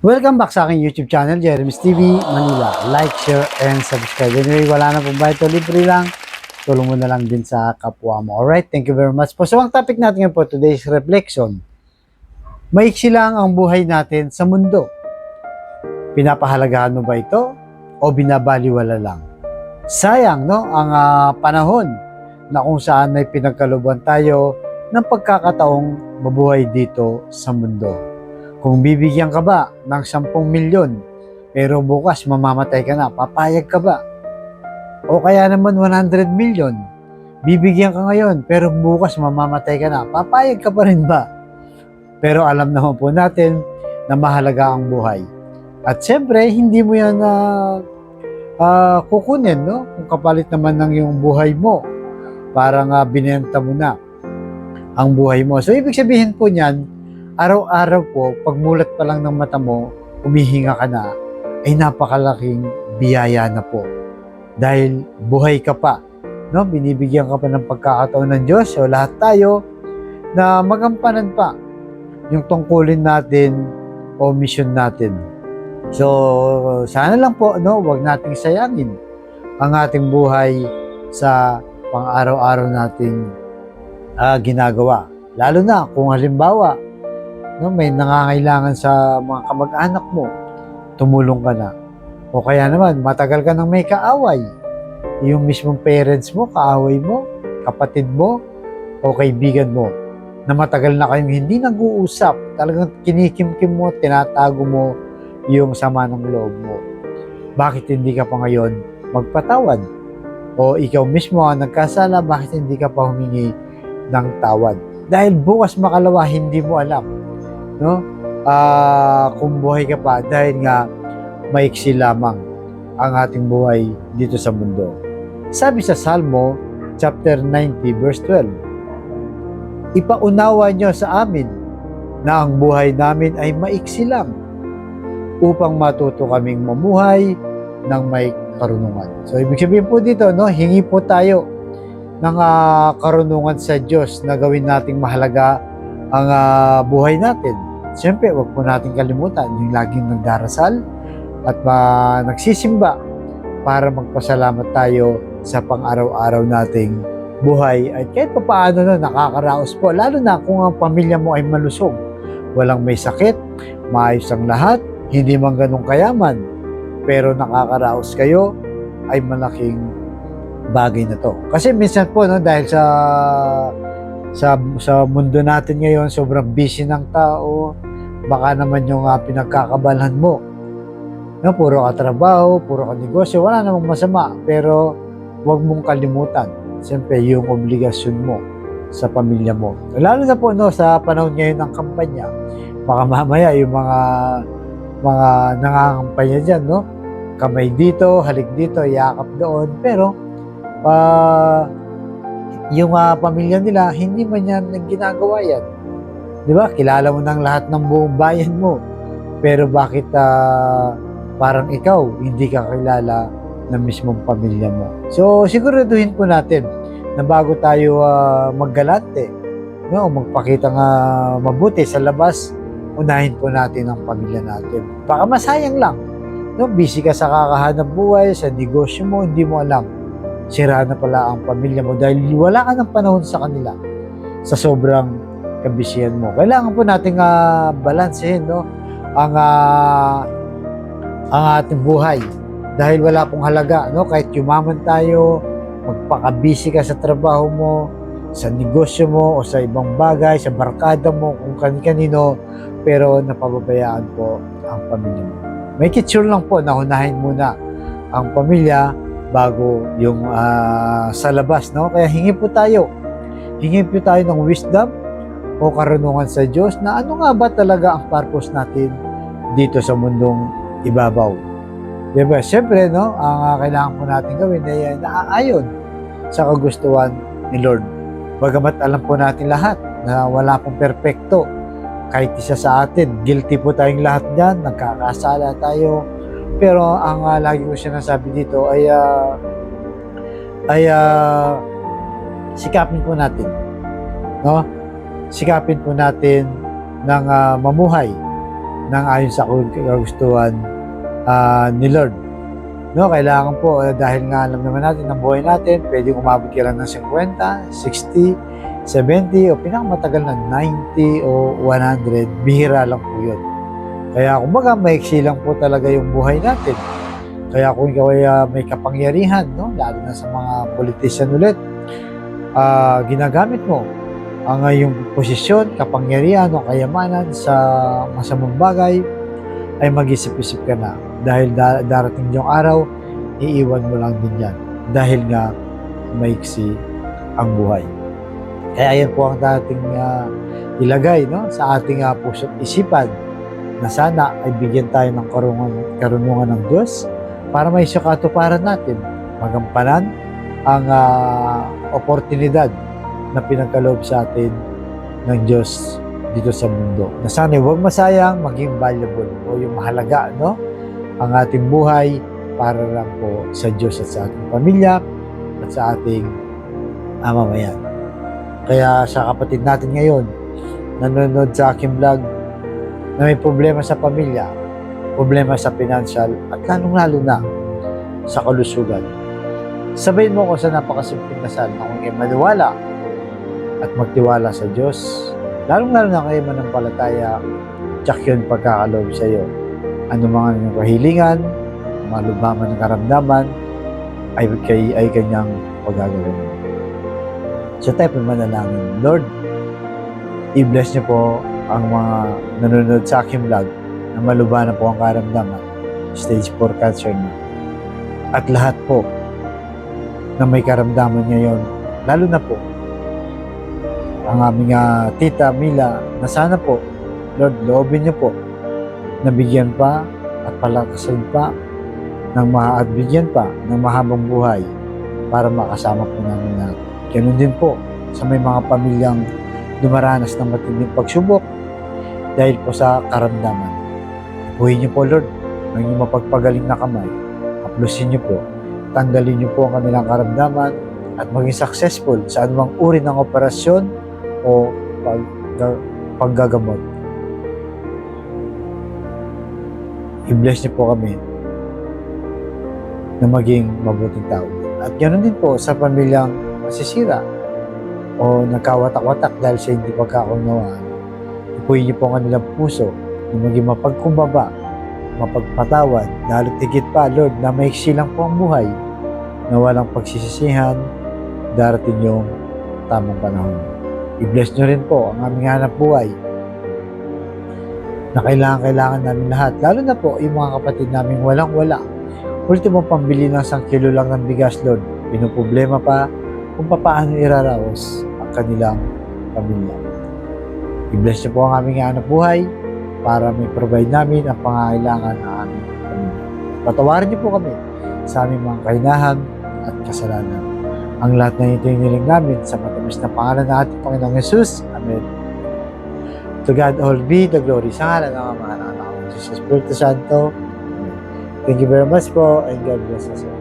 Welcome back sa aking YouTube channel, Jeremy's TV Manila. Like, share, and subscribe. Anyway, wala na pong bayad ito. Libre lang. Tulong mo na lang din sa kapwa mo. Alright, thank you very much po. So, ang topic natin ngayon po, today's reflection. Maiksi lang ang buhay natin sa mundo. Pinapahalagahan mo ba ito? O binabaliwala lang? Sayang, no? Ang panahon na kung saan ay pinagkaluban tayo ng pagkakataong mabuhay dito sa mundo. Kung bibigyan ka ba ng 10 milyon, pero bukas mamamatay ka na, papayag ka ba? O kaya naman 100 milyon, bibigyan ka ngayon, pero bukas mamamatay ka na, papayag ka pa rin ba? Pero alam naman po natin na mahalaga ang buhay. At siyempre, hindi mo yan kukunin, no? Kung kapalit naman ng yung buhay mo, parang binenta mo na ang buhay mo. So, ibig sabihin po niyan, araw-araw po, pagmulat pa lang ng mata mo, humihinga ka na, ay napakalaking biyaya na po. Dahil buhay ka pa, no? Binibigyan ka pa ng pagkakataon ng Diyos. So lahat tayo na magampanan pa yung tungkulin natin o mission natin. So sana lang po, no, wag nating sayangin ang ating buhay sa pang-araw-araw nating ginagawa. Lalo na kung halimbawa, no, may nangangailangan sa mga kamag-anak mo, tumulong ka na. O kaya naman, matagal ka nang may kaaway. Yung mismong parents mo, kaaway mo, kapatid mo, o kaibigan mo, na matagal na kayong hindi nag-uusap, talagang kinikimkim mo, tinatago mo yung sama ng loob mo. Bakit hindi ka pa ngayon magpatawad? O ikaw mismo ang nagkasala, bakit hindi ka pa humingi ng tawad? Dahil bukas makalawa, hindi mo alam, no? Kung buhay ka pa, dahil nga maiksi lamang ang ating buhay dito sa mundo. Sabi sa Salmo chapter 90 verse 12, ipaunawa niyo sa amin na ang buhay namin ay maiksi lang upang matuto kaming mamuhay ng may karunungan. So ibig sabihin po dito, no, hingi po tayo ng karunungan sa Diyos na gawin nating mahalaga ang buhay natin. Siyempre, wag po natin kalimutan yung laging nagdarasal at nagsisimba para magpasalamat tayo sa pang-araw-araw nating buhay. At kahit pa paano nakakaraos po, lalo na kung ang pamilya mo ay malusog. Walang may sakit, maayos ang lahat, hindi man ganun kayaman, pero nakakaraos kayo, ay malaking bagay na to. Kasi minsan po, no, dahil sa mundo natin ngayon, sobrang busy ng tao, baka naman yung pinagkakabalhan mo, no, puro ka trabaho, puro ka negosyo, wala namang masama, pero huwag mong kalimutan, siyempre, yung obligasyon mo sa pamilya mo. Lalo na po, no, sa panahon ngayon ng kampanya, baka mamaya yung mga nangangampanya dyan, no, kamay dito, halik dito, yakap doon, pero yung pamilya nila, hindi man yan ginagawa yan. Di ba? Kilala mo ng lahat ng buong bayan mo. Pero bakit parang ikaw, hindi ka kilala ng mismong pamilya mo? So, siguraduhin po natin na bago tayo maggalante, no, magpakita nga mabuti sa labas, unahin po natin ang pamilya natin. Baka masayang lang. No? Busy ka sa kakahanap buhay, sa negosyo mo, hindi mo alam. Sira na pala ang pamilya mo dahil wala ka ng panahon sa kanila sa sobrang kabisihan mo. Kailangan po nating balansehin, no, ang ating buhay dahil wala pong halaga, no, kahit yumaman tayo, magpaka-busy ka sa trabaho mo, sa negosyo mo o sa ibang bagay, sa barkada mo, kung kani-kanino, pero napababayaan po ang pamilya mo. Make it sure lang po na unahin muna ang pamilya bago yung sa labas, no? Kaya hingi po tayo ng wisdom o karunungan sa Diyos na ano nga ba talaga ang purpose natin dito sa mundong ibabaw. Diba? Siyempre, no, ang kailangan po natin gawin ay naaayon sa kagustuhan ni Lord. Bagamat alam po natin lahat na wala pong perpekto, kahit isa sa atin, guilty po tayong lahat dyan, nagkakasala tayo. Pero ang lagi ko sinasabi dito ay sikapin po natin, no? Sikapin po natin ng mamuhay ng ayon sa kagustuhan ni Lord. No, kailangan po, dahil nga alam naman natin ang buhay natin, pwedeng umabot ka lang ng 50, 60, 70, o pinakamatagal na 90 o 100, bihira lang po yun. Kaya kumbaga, maiksi lang po talaga yung buhay natin. Kaya kung ikaw ay may kapangyarihan, no, lalo na sa mga politician ulit, ginagamit mo ang iyong posisyon, kapangyarihan o kayamanan sa masamang bagay, ay mag-isip-isip ka na. Dahil darating yung araw, iiwan mo lang din yan. Dahil nga, maiksi ang buhay. Kaya yan po ang dating ilagay, no, sa ating puso't isipan, na sana ay bigyan tayo ng karunungan ng Diyos para may katuparan natin, magampanan ang oportunidad na pinagkaloob sa atin ng Diyos dito sa mundo. Na sana huwag masayang, maging valuable o yung mahalaga, no, ang ating buhay para lang po sa Diyos at sa ating pamilya at sa ating mamamayan. Kaya sa kapatid natin ngayon, nanonood sa aking vlog, na may problema sa pamilya, problema sa financial, at lalong-lalo na sa kalusugan. Sabayin mo ko sa napakasimpleng dasal na kung kayo maniwala at magtiwala sa Diyos, lalong-lalo na kayo manampalataya, tsak yun pagkakaloob sa iyo. Ano mga inyong kahilingan, malubaman ng karamdaman, ay kanyang pagagawin. So tayo po manalangin. Lord, i-bless niyo po ang mga nanonood sa aking vlog na malubanan po ang karamdaman, stage 4 cancer na. At lahat po na may karamdaman ngayon, lalo na po ang aming tita Mila, na sana po, Lord, loobin niyo po na bigyan pa at palakasin pa at bigyan pa ng mahabang buhay para makasama po namin na. Ganun din po sa may mga pamilyang dumaranas ng matinding pagsubok dahil po sa karamdaman. Ipuhin niyo po, Lord, ng inyong mapagpagaling na kamay. Haplusin niyo po, tanggalin niyo po ang kanilang karamdaman at maging successful sa anumang uri ng operasyon o paggagamot. I-bless niyo po kami na maging mabuting tao. At ganoon din po sa pamilyang masisira o nagkawatak-watak dahil sa hindi pagkakaunawaan. Ipuhin niyo po ang kanilang puso na maging mapagkumbaba, mapagpatawad, lalo't higit pa, Lord, na maiksi lang po ang buhay, na walang pagsisisihan, darating yung tamang panahon. I-bless niyo rin po ang aming hanap buhay na kailangan namin lahat. Lalo na po yung mga kapatid namin walang-wala. Ultimo pambili ng 1 kilo lang ng bigas, Lord. Pinoproblema pa kung paano iraraos ang kanilang pamilya. I-bless niyo po ang aming hanap buhay para may provide namin ang pangangailangan ng aming pamilya. Patawarin niyo po kami sa aming mga kahinahan at kasalanan. Ang lahat na ito yung nilang namin sa matamis na pangalan ng ating Panginoong Jesus. Amen. To God all be the glory. Sa ngalan ng Ama, ng Anak, ng Jesus Espiritu Santo. Amen. Thank you very much po and God bless us all.